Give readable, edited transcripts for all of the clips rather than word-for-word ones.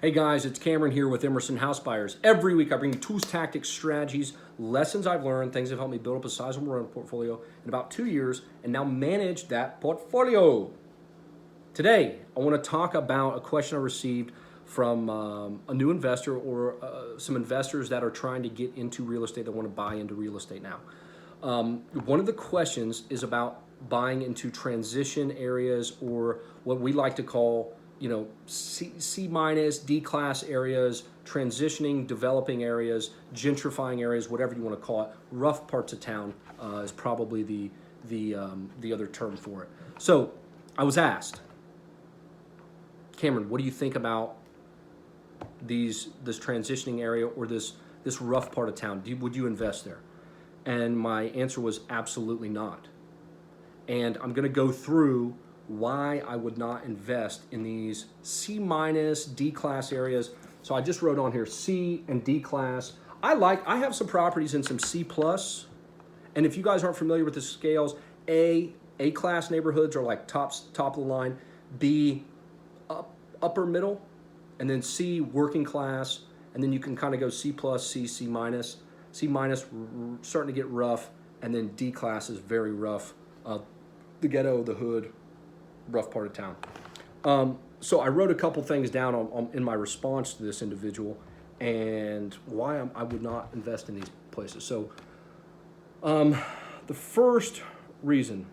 Hey guys, it's Cameron here with Emerson House Buyers. Every week I bring you tools, tactics, strategies, lessons I've learned, things that have helped me build up a sizable rental portfolio in about 2 years and now manage that portfolio. Today, I want to talk about a question I received from a new investor or some investors that are trying to get into real estate, that want to buy into real estate now. One of the questions is about buying into transition areas, or what we like to call C minus, D class areas, transitioning, developing areas, gentrifying areas, whatever you want to call it. Rough parts of town is probably the other term for it. So I was asked, Cameron, what do you think about this transitioning area or this rough part of town? Would you invest there? And my answer was absolutely not. And I'm going to go through why I would not invest in these C minus, D class areas. So I just wrote on here C and D class. I have some properties in some C plus, and if you guys aren't familiar with the scales, A class neighborhoods are like top of the line, B upper middle, and then C working class, and then you can kind of go C plus, C minus. C minus starting to get rough, and then D class is very rough. The ghetto, the hood, rough part of town. So I wrote a couple things down in my response to this individual and why I would not invest in these places. So the first reason,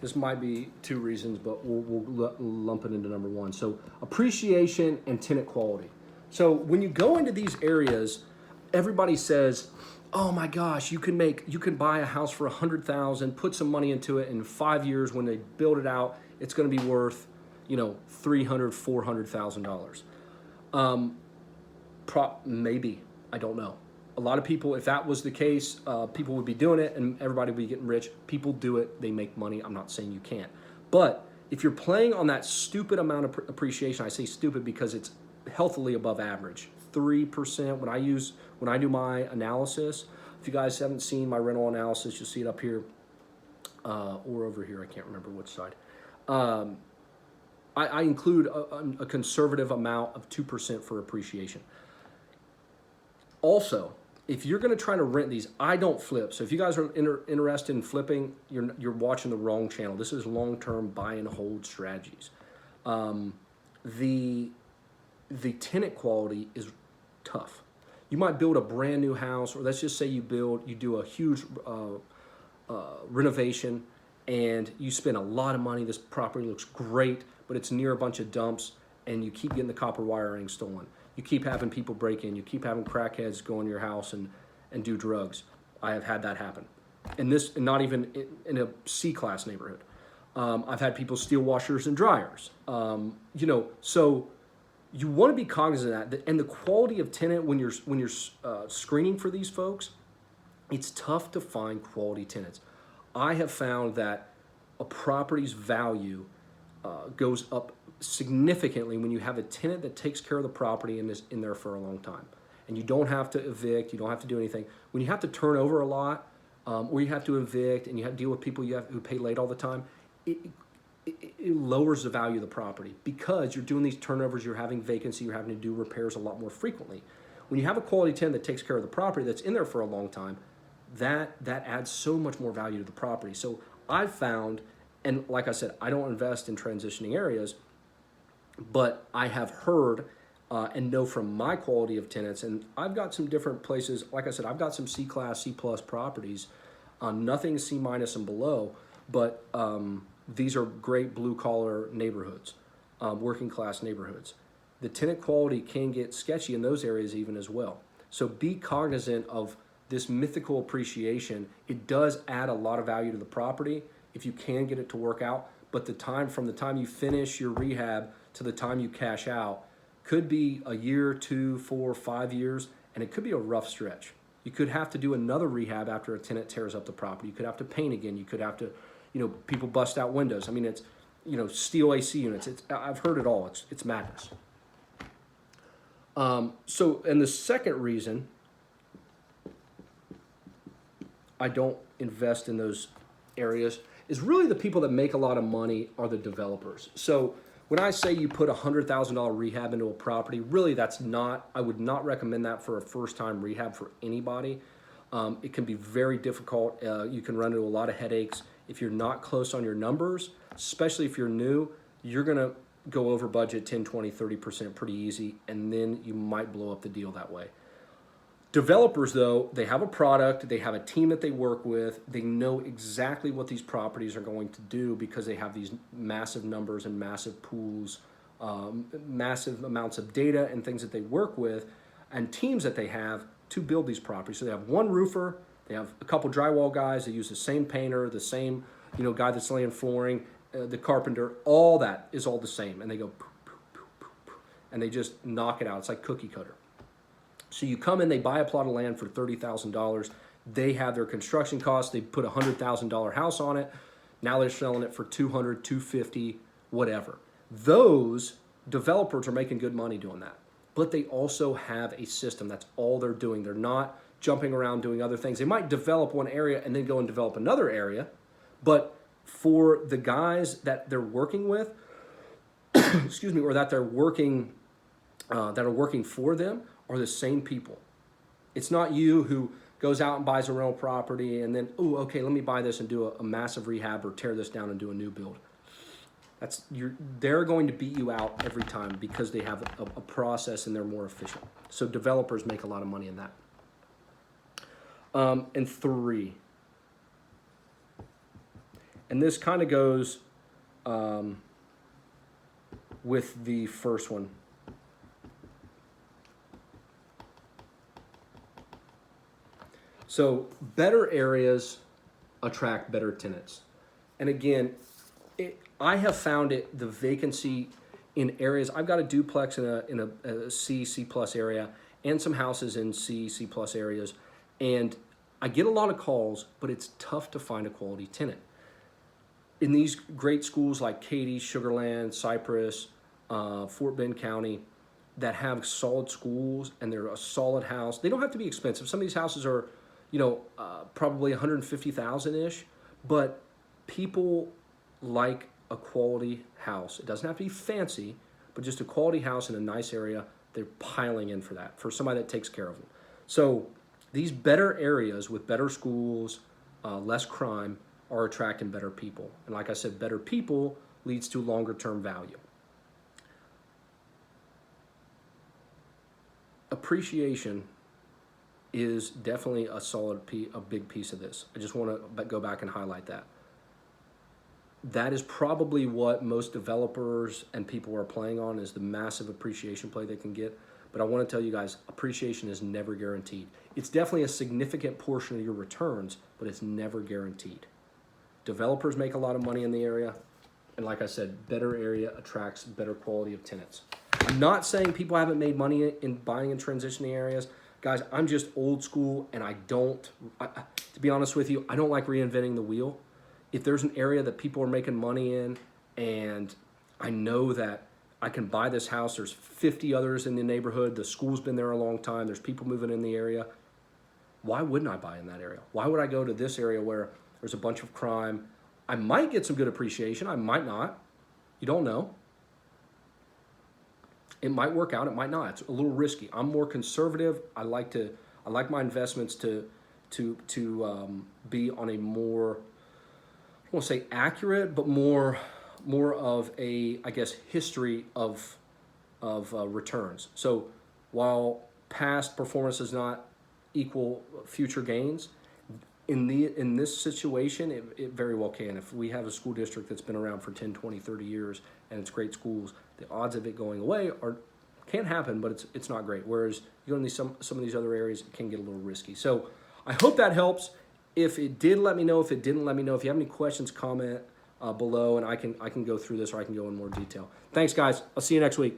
this might be two reasons, but we'll lump it into number one. So appreciation and tenant quality. So when you go into these areas, everybody says, "Oh my gosh, you can buy a house for $100,000, put some money into it, in 5 years when they build it out, it's going to be worth, $300,000, $400,000." Maybe, I don't know. A lot of people, if that was the case, people would be doing it and everybody would be getting rich. People do it, they make money. I'm not saying you can't. But if you're playing on that stupid amount of appreciation, I say stupid because it's healthily above average. 3% when I do my analysis. If you guys haven't seen my rental analysis, you'll see it up here or over here. I can't remember which side. I include a conservative amount of 2% for appreciation. Also, if you're going to try to rent these, I don't flip. So if you guys are interested in flipping, you're watching the wrong channel. This is long-term buy and hold strategies. The tenant quality is tough. You might build a brand new house, or let's just say you do a huge renovation, and you spend a lot of money. This property looks great, but it's near a bunch of dumps, and you keep getting the copper wiring stolen. You keep having people break in. You keep having crackheads go in your house and do drugs. I have had that happen. And not even in a C-class neighborhood. I've had people steal washers and dryers. So you want to be cognizant of that. And the quality of tenant, when you're screening for these folks, it's tough to find quality tenants. I have found that a property's value goes up significantly when you have a tenant that takes care of the property and is in there for a long time. And you don't have to evict, you don't have to do anything. When you have to turn over a lot, or you have to evict and you have to deal with people who pay late all the time, it lowers the value of the property because you're doing these turnovers, you're having vacancy, you're having to do repairs a lot more frequently. When you have a quality tenant that takes care of the property that's in there for a long time, that adds so much more value to the property. So I've found, and like I said, I don't invest in transitioning areas, but I have heard and know from my quality of tenants, and I've got some different places. Like I said, I've got some C-class, C-plus properties, nothing C- and below, but these are great blue-collar neighborhoods, working-class neighborhoods. The tenant quality can get sketchy in those areas even as well. So be cognizant of this mythical appreciation. It does add a lot of value to the property if you can get it to work out, but from the time you finish your rehab to the time you cash out could be a year, 2, 4, 5 years, and it could be a rough stretch. You could have to do another rehab after a tenant tears up the property. You could have to paint again. You could have to, people bust out windows. I mean, steel AC units. I've heard it all. It's madness. And the second reason I don't invest in those areas is really the people that make a lot of money are the developers. So when I say you put $100,000 rehab into a property, really I would not recommend that for a first-time rehab for anybody. It can be very difficult. You can run into a lot of headaches. If you're not close on your numbers, especially if you're new, you're gonna go over budget 10, 20, 30% pretty easy, and then you might blow up the deal that way. Developers, though, they have a product, they have a team that they work with, they know exactly what these properties are going to do because they have these massive numbers and massive pools, massive amounts of data and things that they work with, and teams that they have to build these properties. So they have one roofer, they have a couple drywall guys, they use the same painter, the same guy that's laying flooring, the carpenter, all that is all the same. And they go, poof, poof, poof, poof, poof, and they just knock it out. It's like cookie cutter. So you come in, they buy a plot of land for $30,000. They have their construction costs. They put a $100,000 house on it. Now they're selling it for $200,000, $250,000, whatever. Those developers are making good money doing that. But they also have a system. That's all they're doing. They're not jumping around doing other things. They might develop one area and then go and develop another area. But for the guys that they're working with, excuse me, or that they're working, that are working for them, are the same people. It's not you who goes out and buys a rental property and then, oh, okay, let me buy this and do a massive rehab or tear this down and do a new build. They're going to beat you out every time because they have a process and they're more efficient. So developers make a lot of money in that. And 3, and this kind of goes with the first one. So better areas attract better tenants. And again, I have found the vacancy in areas. I've got a duplex in a C plus area and some houses in C plus areas. And I get a lot of calls, but it's tough to find a quality tenant. In these great schools like Katy, Sugar Land, Cypress, Fort Bend County, that have solid schools and they're a solid house. They don't have to be expensive. Some of these houses are probably 150,000-ish, but people like a quality house. It doesn't have to be fancy, but just a quality house in a nice area. They're piling in for that, for somebody that takes care of them. So these better areas with better schools, less crime, are attracting better people. And like I said, better people leads to longer term value. Appreciation is definitely a big piece of this. I just want to go back and highlight that. That is probably what most developers and people are playing on, is the massive appreciation play they can get. But I want to tell you guys, appreciation is never guaranteed. It's definitely a significant portion of your returns, but it's never guaranteed. Developers make a lot of money in the area. And like I said, better area attracts better quality of tenants. I'm not saying people haven't made money in buying and transitioning areas. Guys, I'm just old school, and to be honest with you, I don't like reinventing the wheel. If there's an area that people are making money in, and I know that I can buy this house, there's 50 others in the neighborhood, the school's been there a long time, there's people moving in the area, why wouldn't I buy in that area? Why would I go to this area where there's a bunch of crime? I might get some good appreciation, I might not. You don't know. It might work out, it might not. It's a little risky. I'm more conservative. I like my investments to be on a more, I won't say accurate, but more of a, I guess, history of returns. So while past performance does not equal future gains, in this situation, it very well can. If we have a school district that's been around for 10, 20, 30 years and it's great schools, the odds of it going away can happen, but it's not great. Whereas you go in some of these other areas, it can get a little risky. So I hope that helps. If it did, let me know. If it didn't, let me know. If you have any questions, comment below, and I can go through this, or I can go in more detail. Thanks, guys. I'll see you next week.